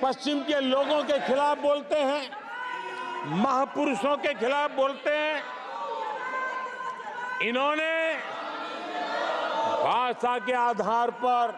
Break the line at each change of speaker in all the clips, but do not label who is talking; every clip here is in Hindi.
पश्चिम के लोगों के खिलाफ बोलते हैं, महापुरुषों के खिलाफ बोलते हैं। इन्होंने भाषा के आधार पर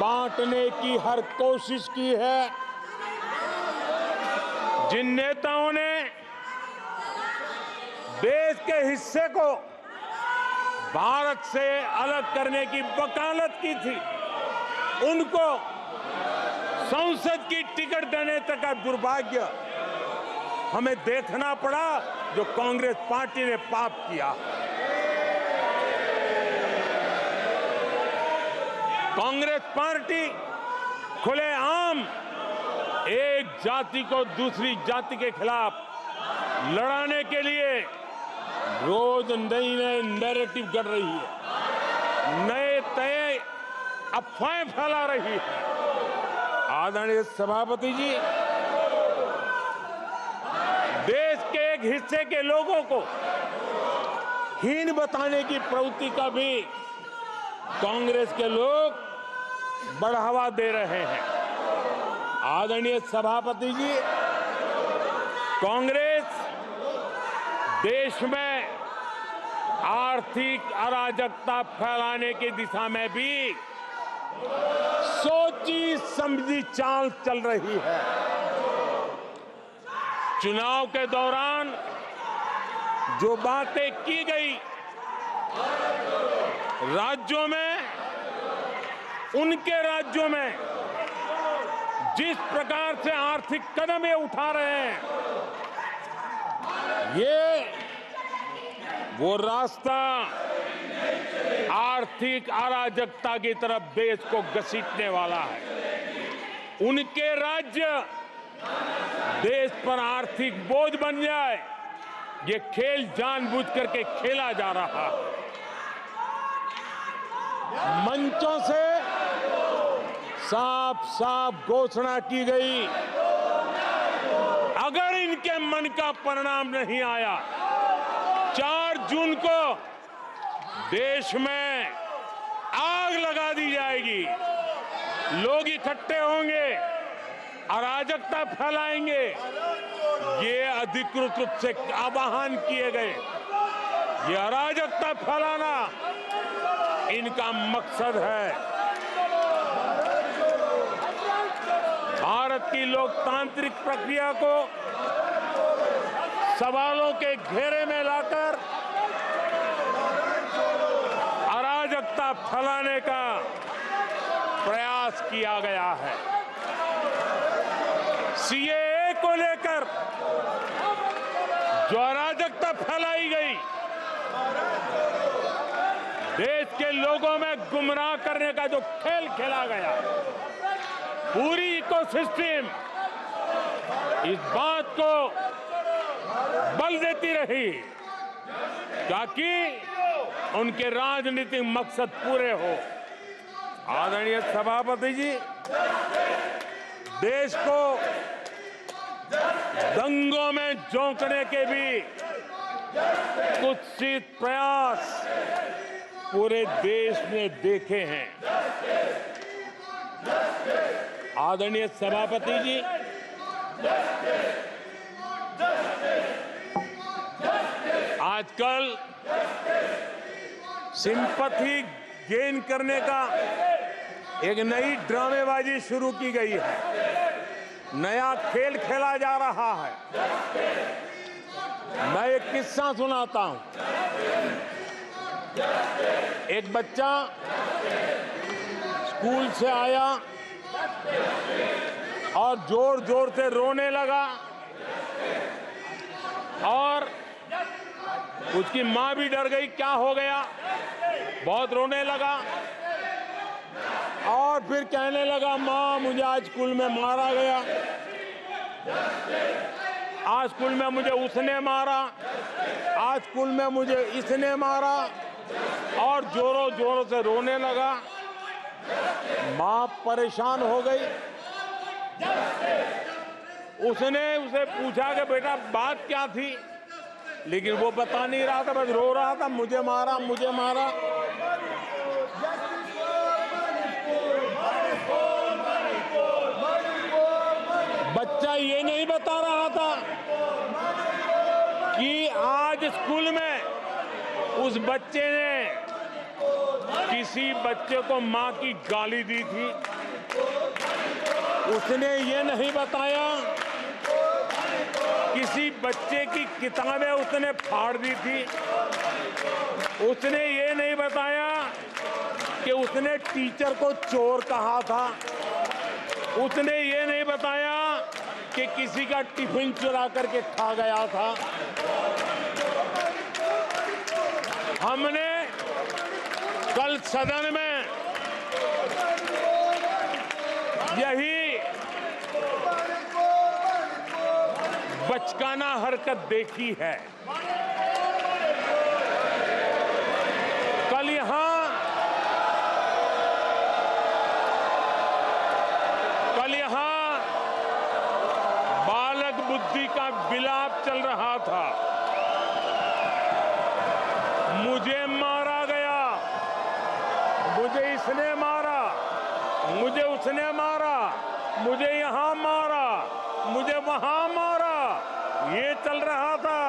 बांटने की हर कोशिश की है। जिन नेताओं ने देश के हिस्से को भारत से अलग करने की वकालत की थी, उनको संसद की टिकट देने तक का दुर्भाग्य हमें देखना पड़ा, जो कांग्रेस पार्टी ने पाप किया। कांग्रेस पार्टी खुलेआम एक जाति को दूसरी जाति के खिलाफ लड़ाने के लिए रोज नई नए नैरेटिव कर रही है, नए तय अफवाहें फैला रही है। आदरणीय सभापति जी, देश के एक हिस्से के लोगों को हीन बताने की प्रवृत्ति का भी कांग्रेस के लोग बढ़ावा दे रहे हैं। आदरणीय सभापति जी, कांग्रेस देश में आर्थिक अराजकता फैलाने की दिशा में भी सोची समझी चाल चल रही है। चुनाव के दौरान जो बातें की गई, राज्यों में, उनके राज्यों में जिस प्रकार से आर्थिक कदम ये उठा रहे हैं, ये वो रास्ता आर्थिक अराजकता की तरफ देश को घसीटने वाला है। उनके राज्य देश पर आर्थिक बोझ बन जाए, ये खेल जानबूझ करके खेला जा रहा है। मंचों से साफ साफ घोषणा की गई, अगर इनके मन का परिणाम नहीं आया, 4 जून को देश में आग लगा दी जाएगी, लोग इकट्ठे होंगे, अराजकता फैलाएंगे। ये अधिकृत रूप से आह्वान किए गए, ये अराजकता फैलाना इनका मकसद है। भारत की लोकतांत्रिक प्रक्रिया को सवालों के घेरे में लाकर अराजकता फैलाने का प्रयास किया गया है। सीएए को लेकर जो अराजकता फैलाई गई, देश के लोगों में गुमराह करने का जो खेल खेला गया, पूरी इकोसिस्टम इस बात को बल देती रही ताकि उनके राजनीतिक मकसद पूरे हो। आदरणीय सभापति जी, देश को दंगों में झोंकने के भी कुत्सित प्रयास पूरे देश ने देखे हैं। आदरणीय सभापति जी, आजकल सिंपैथी गेन करने का एक नई ड्रामेबाजी शुरू की गई है, नया खेल खेला जा रहा है। मैं एक किस्सा सुनाता हूं। एक बच्चा स्कूल से आया और जोर जोर से रोने लगा और उसकी माँ भी डर गई, क्या हो गया, बहुत रोने लगा और फिर कहने लगा, माँ मुझे आज स्कूल में मारा गया, आज स्कूल में मुझे उसने मारा, आज स्कूल में मुझे इसने मारा, और जोरों जोरों से रोने लगा। माँ परेशान हो गई। उसने उसे पूछा कि बेटा बात क्या थी, लेकिन वो बता नहीं रहा था, बस रो रहा था, मुझे मारा मुझे मारा। ये नहीं बता रहा था कि आज स्कूल में उस बच्चे ने किसी बच्चे को मां की गाली दी थी। उसने ये नहीं बताया किसी बच्चे की किताबें उसने फाड़ दी थी। उसने ये नहीं बताया कि उसने टीचर को चोर कहा था। उसने ये नहीं बताया कि किसी का टिफिन चुरा करके खा गया था। हमने कल सदन में यही बचकाना हरकत देखी है। कल यहां बालक बुद्धि का विलाप चल रहा था। मुझे मारा गया, मुझे इसने मारा, मुझे उसने मारा, मुझे यहां मारा, मुझे वहां मारा, ये चल रहा था।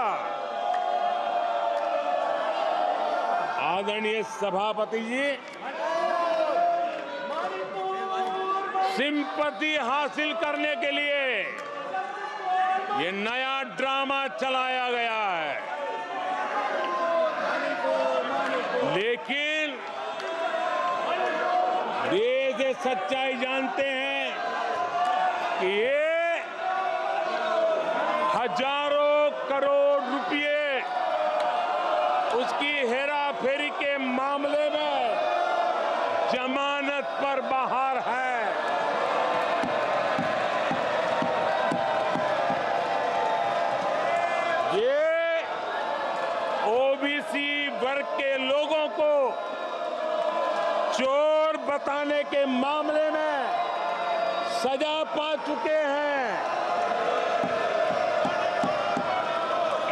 आदरणीय सभापति जी, सिंपैथी हासिल करने के लिए ये नया ड्रामा चलाया गया है। लेकिन देश ये सच्चाई जानते हैं कि ये हजारों करोड़ रुपए उसकी हेराफेरी के मामले में जमानत पर बाहर है। ये ओबीसी वर्ग के लोगों को चोर बताने के मामले में सजा पा चुके हैं।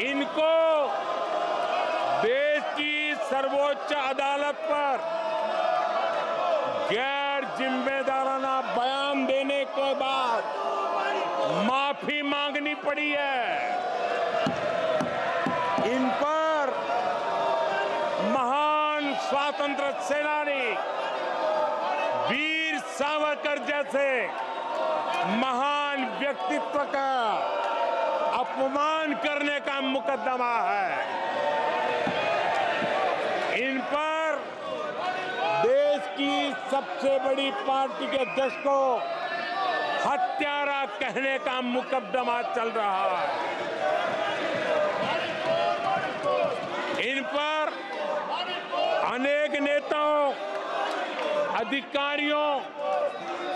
इनको देश की सर्वोच्च अदालत पर गैर जिम्मेदाराना बयान देने के बाद माफी मांगनी पड़ी है। इन पर महान स्वातंत्र सेनानी वीर सावरकर जैसे महान व्यक्तित्व का अपमान करने का मुकदमा है। इन पर देश की सबसे बड़ी पार्टी के अध्यक्ष को हत्यारा कहने का मुकदमा चल रहा है। इन पर अनेक नेताओं, अधिकारियों,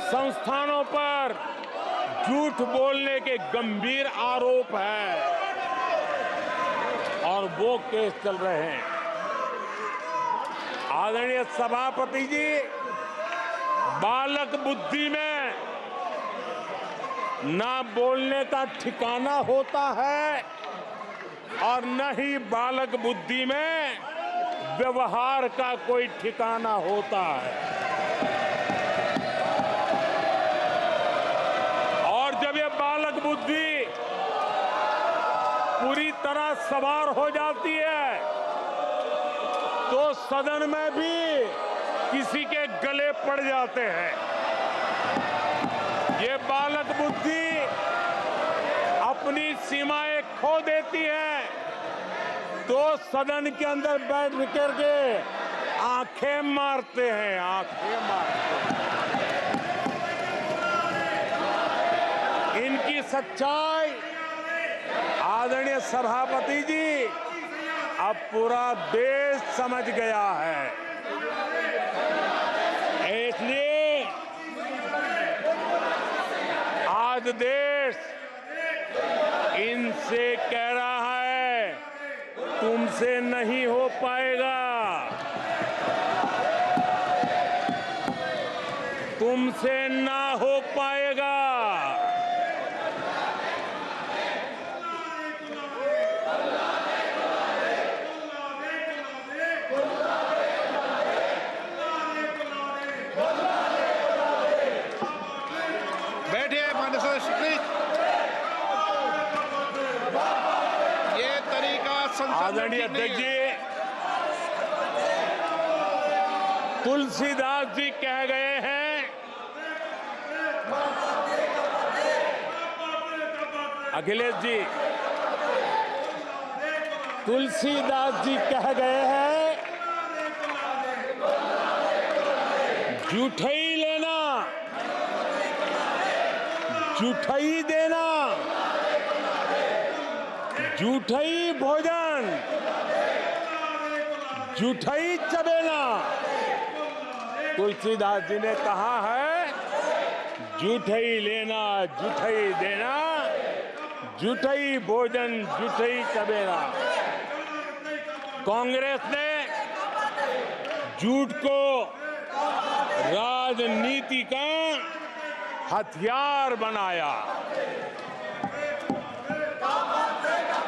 संस्थानों पर झूठ बोलने के गंभीर आरोप हैं और वो केस चल रहे हैं। आदरणीय सभापति जी, बालक बुद्धि में ना बोलने का ठिकाना होता है और न ही बालक बुद्धि में व्यवहार का कोई ठिकाना होता है। और जब ये बालक बुद्धि पूरी तरह सवार हो जाती है तो सदन में भी किसी के गले पड़ जाते हैं। ये बालक बुद्धि अपनी सीमाएं खो देती है तो सदन के अंदर बैठ करके आंखें मारते हैं, आंखें मारते हैं। इनकी सच्चाई आदरणीय सभापति जी अब पूरा देश समझ गया है। इसलिए आज देश इनसे कह रहा है तुमसे नहीं हो पाएगा, तुमसे ना हो पाएगा।
बैठिए माननीय सदस्य प्लीज। संसद में
आदरणीय
ठीक नहीं
अध्यक्ष
है।
जी, तुलसीदास जी कह गए हैं, अखिलेश जी, तुलसीदास जी कह गए हैं, जूठई लेना, जूठई देना, जूठई भोजन, जूठई चबेना। तुलसीदास जी ने कहा है, जूठई लेना, जूठई देना, जूठई भोजन, जूठई चबेना। कांग्रेस ने झूठ को राजनीति का हथियार बनाया।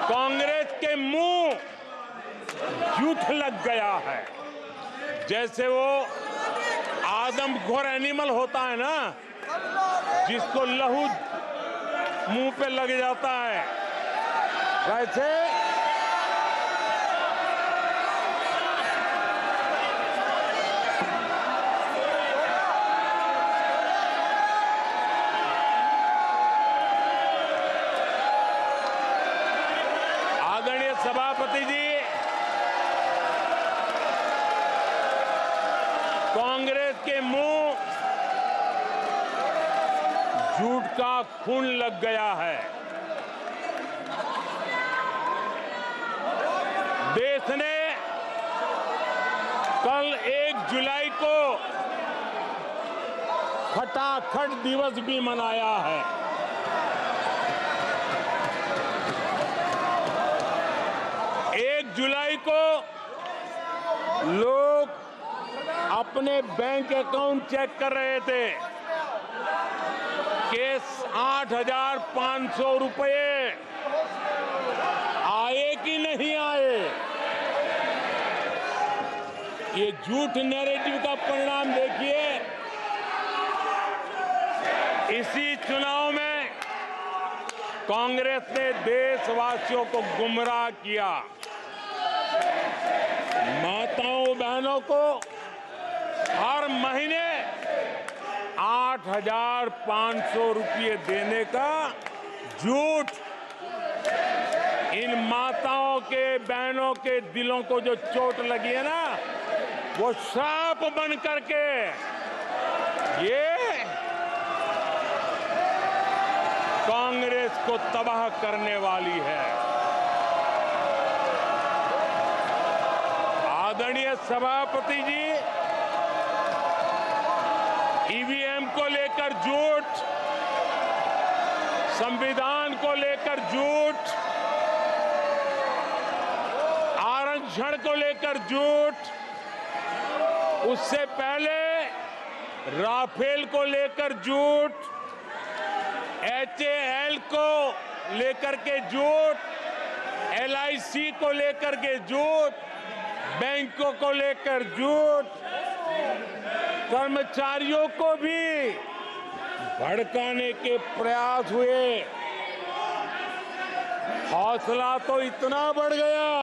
कांग्रेस के मुंह झूठ लग गया है। जैसे वो आदमखोर एनिमल होता है ना, जिसको लहू मुंह पे लग जाता है, वैसे आदरणीय सभापति जी, कांग्रेस के मुंह झूठ का खून लग गया है। देश ने कल 1 जुलाई को खटाखट दिवस भी मनाया है। जुलाई को लोग अपने बैंक अकाउंट चेक कर रहे थे कि 8,500 रुपए आए कि नहीं आए। ये झूठ नैरेटिव का परिणाम देखिए। इसी चुनाव में कांग्रेस ने देशवासियों को गुमराह किया। माताओं बहनों को हर महीने 8,500 रुपये देने का झूठ। इन माताओं के बहनों के दिलों को जो चोट लगी है ना, वो श्राप बन करके ये कांग्रेस को तबाह करने वाली है। आदरणीय सभापति जी, ईवीएम को लेकर झूठ, संविधान को लेकर झूठ, आरक्षण को लेकर झूठ, उससे पहले राफेल को लेकर झूठ, HAL को लेकर के झूठ, LIC को लेकर के झूठ, बैंकों को लेकर झूठ, कर्मचारियों को भी भड़काने के प्रयास हुए। हौसला तो इतना बढ़ गया